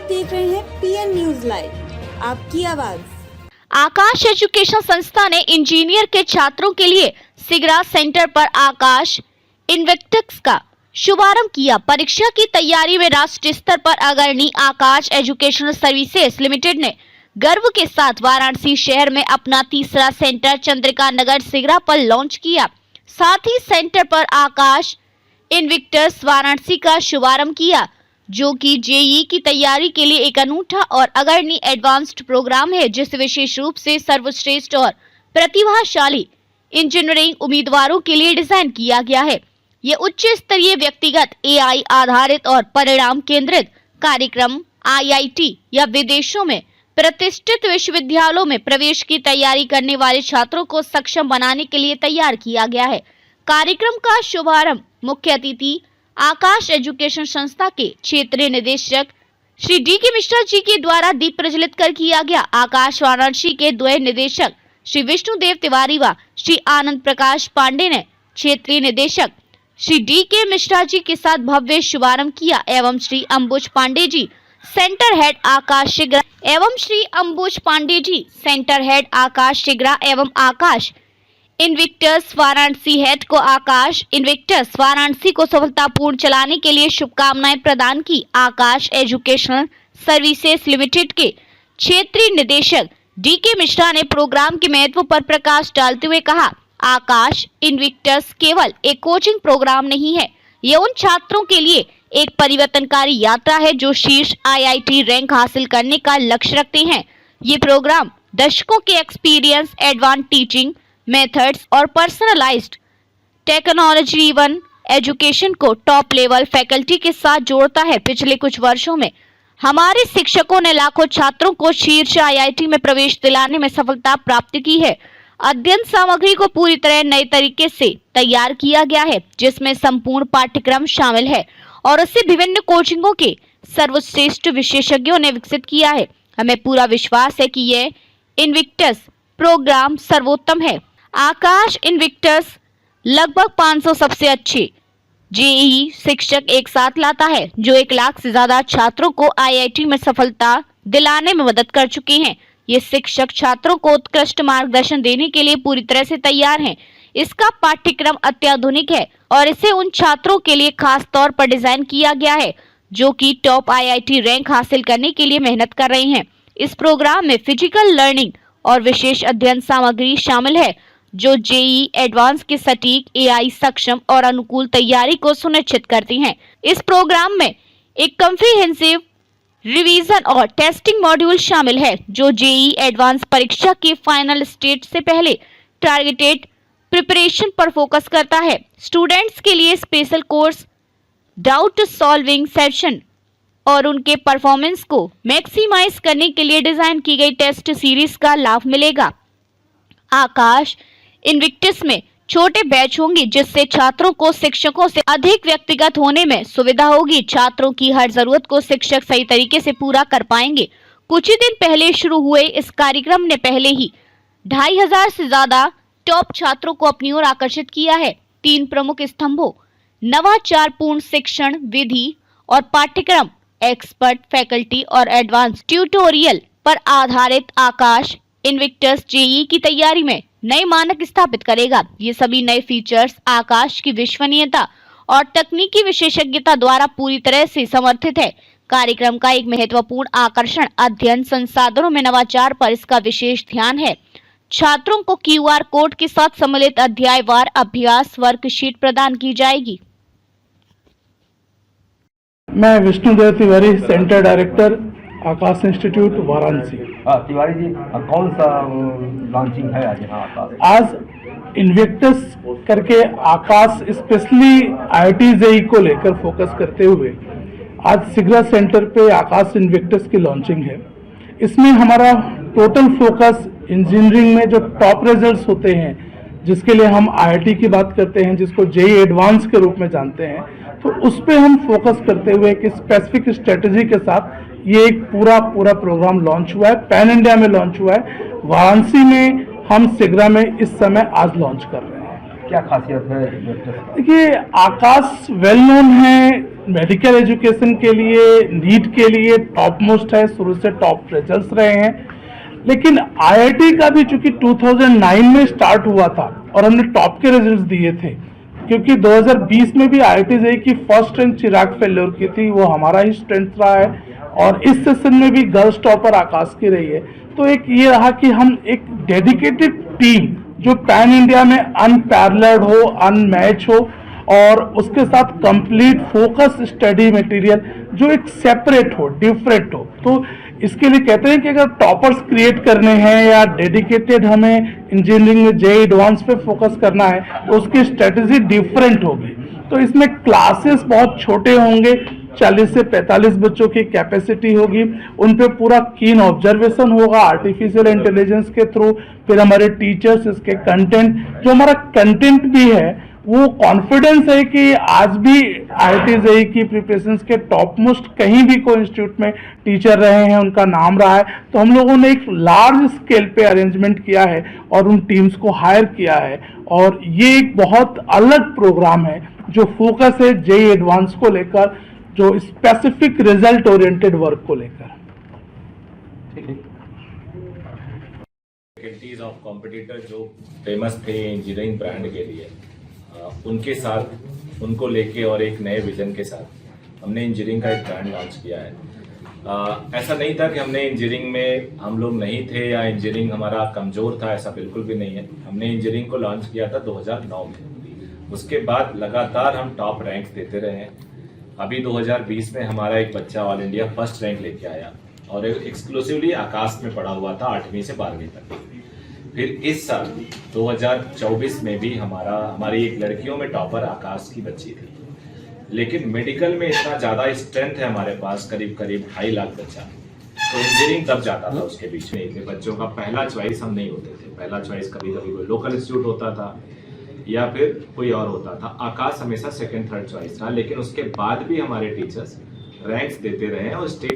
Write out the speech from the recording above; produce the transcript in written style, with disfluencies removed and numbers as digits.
देख रहे हैं पीएन न्यूज लाइव, आपकी आवाज। आकाश एजुकेशन संस्था ने इंजीनियर के छात्रों के लिए सिगरा सेंटर पर आकाश इन्वेक्टिक्स का शुभारंभ किया। परीक्षा की तैयारी में राष्ट्रीय स्तर पर अग्रणी आकाश एजुकेशनल सर्विसेज लिमिटेड ने गर्व के साथ वाराणसी शहर में अपना तीसरा सेंटर चंद्रिका नगर सिगरा पर लॉन्च किया। साथ ही सेंटर पर आकाश इन्विक्टस वाराणसी का शुभारंभ किया, जो कि जेईई की तैयारी के लिए एक अनूठा और अग्रणी एडवांस्ड प्रोग्राम है, जिसे विशेष रूप से सर्वश्रेष्ठ और प्रतिभाशाली इंजीनियरिंग उम्मीदवारों के लिए डिजाइन किया गया है। ये उच्च स्तरीय व्यक्तिगत एआई आधारित और परिणाम केंद्रित कार्यक्रम आईआईटी या विदेशों में प्रतिष्ठित विश्वविद्यालयों में प्रवेश की तैयारी करने वाले छात्रों को सक्षम बनाने के लिए तैयार किया गया है। कार्यक्रम का शुभारंभ मुख्य अतिथि आकाश एजुकेशन संस्था के क्षेत्रीय निदेशक श्री डी के मिश्रा जी के द्वारा दीप प्रज्वलित कर किया गया। आकाश वाराणसी के द्वय निदेशक श्री विष्णुदेव तिवारी व श्री आनंद प्रकाश पांडे ने क्षेत्रीय निदेशक श्री डी के मिश्रा जी के साथ भव्य शुभारंभ किया एवं श्री अंबुज पांडे जी सेंटर हेड आकाश शिग्रा एवं श्री अंबुज पांडे जी सेंटर हेड आकाश शिग्रा एवं आकाश इन्विक्टस वाराणसी हेड को आकाश इन्विक्टस वाराणसी को सफलतापूर्ण चलाने के लिए शुभकामनाएं प्रदान की। आकाश एजुकेशनल सर्विसेज लिमिटेड के क्षेत्रीय निदेशक डी के मिश्रा ने प्रोग्राम के महत्व पर प्रकाश डालते हुए कहा, आकाश इन्विक्टस केवल एक कोचिंग प्रोग्राम नहीं है, ये उन छात्रों के लिए एक परिवर्तनकारी यात्रा है जो शीर्ष आईआईटी रैंक हासिल करने का लक्ष्य रखते हैं। ये प्रोग्राम दशकों के एक्सपीरियंस, एडवांस टीचिंग मेथड्स और पर्सनलाइज्ड टेक्नोलॉजी ड्रिवन एजुकेशन को टॉप लेवल फैकल्टी के साथ जोड़ता है। पिछले कुछ वर्षों में हमारे शिक्षकों ने लाखों छात्रों को शीर्ष आईआईटी में प्रवेश दिलाने में सफलता प्राप्त की है। अध्ययन सामग्री को पूरी तरह नए तरीके से तैयार किया गया है, जिसमें संपूर्ण पाठ्यक्रम शामिल है और इसे विभिन्न कोचिंगों के सर्वश्रेष्ठ विशेषज्ञों ने विकसित किया है। हमें पूरा विश्वास है कि यह इन्विक्टस प्रोग्राम सर्वोत्तम है। आकाश इन्विक्टस लगभग 500 सबसे अच्छे जेईई शिक्षक एक साथ लाता है, जो 1 लाख से ज्यादा छात्रों को आईआईटी में सफलता दिलाने में मदद कर चुके हैं। ये शिक्षक छात्रों को उत्कृष्ट मार्गदर्शन देने के लिए पूरी तरह से तैयार हैं। इसका पाठ्यक्रम अत्याधुनिक है और इसे उन छात्रों के लिए खास तौर पर डिजाइन किया गया है जो कि टॉप आईआईटी रैंक हासिल करने के लिए मेहनत कर रहे हैं। इस प्रोग्राम में फिजिकल लर्निंग और विशेष अध्ययन सामग्री शामिल है, जो जेईई एडवांस के सटीक, एआई सक्षम और अनुकूल तैयारी को सुनिश्चित करती हैं। इस प्रोग्राम में एक कॉम्प्रिहेंसिव रिवीजन और टेस्टिंग मॉड्यूल शामिल है, जो जेईई एडवांस परीक्षा के फाइनल स्टेज से पहले टारगेटेड प्रिपरेशन पर फोकस करता है। स्टूडेंट्स के लिए special course, doubt solving session और उनके परफॉर्मेंस को मैक्सिमाइज करने के लिए डिजाइन की गई टेस्ट सीरीज का लाभ मिलेगा। आकाश इन्विक्टस में छोटे बैच होंगे, जिससे छात्रों को शिक्षकों से अधिक व्यक्तिगत होने में सुविधा होगी। छात्रों की हर जरूरत को शिक्षक सही तरीके से पूरा कर पाएंगे। कुछ ही दिन पहले शुरू हुए इस कार्यक्रम ने पहले ही 2500 से ज्यादा टॉप छात्रों को अपनी ओर आकर्षित किया है। 3 प्रमुख स्तंभों नवाचारपूर्ण शिक्षण विधि और पाठ्यक्रम, एक्सपर्ट फैकल्टी और एडवांस ट्यूटोरियल पर आधारित आकाश इन्विक्टस जेईई की तैयारी में नए मानक स्थापित करेगा। ये सभी नए फीचर्स आकाश की विश्वसनीयता और तकनीकी विशेषज्ञता द्वारा पूरी तरह से समर्थित है। कार्यक्रम का एक महत्वपूर्ण आकर्षण अध्ययन संसाधनों में नवाचार पर इसका विशेष ध्यान है। छात्रों को क्यूआर कोड के साथ सम्मिलित अध्यायवार अभ्यास वर्कशीट प्रदान की जाएगी। मैं विष्णुदेव तिवारी, सेंटर डायरेक्टर आकाश इंस्टीट्यूट वाराणसी। तिवारी जी, कौन सा लॉन्चिंग है आज यहाँ आकाश? आज इन्विक्टस करके आकाश स्पेशली आईआईटी जेईई को लेकर फोकस करते हुए आज सिगरा सेंटर पे आकाश इन्विक्टस की लॉन्चिंग है। इसमें हमारा टोटल फोकस इंजीनियरिंग में जो टॉप रिजल्ट्स होते हैं, जिसके लिए हम आईआईटी की बात करते हैं, जिसको जेईई एडवांस के रूप में जानते हैं, तो उस पे हम फोकस करते हुए एक स्पेसिफिक स्ट्रेटजी के साथ ये एक पूरा प्रोग्राम लॉन्च हुआ है। पैन इंडिया में लॉन्च हुआ है। वाराणसी में हम सिगरा में इस समय आज लॉन्च कर रहे हैं। क्या खासियत है इन्वेक्टस का? देखिए, आकाश वेल नोन है मेडिकल एजुकेशन के लिए, नीट के लिए टॉप मोस्ट है, शुरू से टॉप रिजल्ट्स रहे हैं। लेकिन आईआईटी का भी चूंकि 2009 में स्टार्ट हुआ था और हमने टॉप के रिजल्ट्स दिए थे, क्योंकि 2020 में भी आईआईटी जेईई की फर्स्ट रैंक चिराग फेल्योर की थी, वो हमारा ही स्ट्रेंथ रहा है। और इस सेशन में भी गर्ल्स टॉपर आकाश की रही है। तो एक ये रहा कि हम एक डेडिकेटेड टीम जो पैन इंडिया में अनपैरेलल्ड हो, अनमैच हो और उसके साथ कंप्लीट फोकस स्टडी मटेरियल जो एक सेपरेट हो, डिफरेंट हो। तो इसके लिए कहते हैं कि अगर टॉपर्स क्रिएट करने हैं या डेडिकेटेड हमें इंजीनियरिंग में जेईई एडवांस पे फोकस करना है तो उसकी स्ट्रेटेजी डिफरेंट होगी। तो इसमें क्लासेस बहुत छोटे होंगे, 40 से 45 बच्चों की कैपेसिटी होगी, उन पे पूरा कीन ऑब्जर्वेशन होगा आर्टिफिशियल इंटेलिजेंस के थ्रू। फिर हमारे टीचर्स, इसके कंटेंट, जो हमारा कंटेंट भी है वो कॉन्फिडेंस है कि आज भी आईआईटी जेईई की प्रिपरेशंस के टॉप मोस्ट कहीं भी कोई इंस्टीट्यूट में टीचर रहे हैं, उनका नाम रहा है। तो हम लोगों ने एक लार्ज स्केल पे अरेंजमेंट किया है और उन टीम्स को हायर किया है और ये एक बहुत अलग प्रोग्राम है जो फोकस है जेईई एडवांस को लेकर, जो स्पेसिफिक रिजल्ट ओरिएंटेड वर्क को लेकर। फैकल्टीज ऑफ कॉम्पिटिटर जो फेमस थे इंजीनियरिंग ब्रांड के लिए, उनके साथ उनको लेके और एक नए विजन के साथ हमने इंजीनियरिंग का एक ब्रांड लॉन्च किया है। ऐसा नहीं था कि हमने इंजीनियरिंग में हम लोग नहीं थे या इंजीनियरिंग हमारा कमज़ोर था, ऐसा बिल्कुल भी नहीं है। हमने इंजीनियरिंग को लॉन्च किया था 2009 में। उसके बाद लगातार हम टॉप रैंक्स देते रहे हैं। अभी 2020 में हमारा एक बच्चा ऑल इंडिया फर्स्ट रैंक लेके आया और एक्सक्लूसिवली आकाश में पढ़ा हुआ था 8वीं से 12वीं तक। फिर इस साल 2024 में भी हमारी एक लड़कियों में टॉपर आकाश की बच्ची थी। लेकिन मेडिकल में इतना ज़्यादा स्ट्रेंथ है हमारे पास, करीब 2.5 लाख बच्चा, तो इंजीनियरिंग तब जाता था उसके बीच में थे। बच्चों का पहला चॉइस हम नहीं होते थे। पहला चॉइस कभी कभी कोई लोकल इंस्टीट्यूट होता था या फिर कोई और होता था। आकाश हमेशा सेकंड थर्ड चॉइस था, लेकिन उसके बाद भी हमारे टीचर्स रैंक्स देते रहे और स्टेट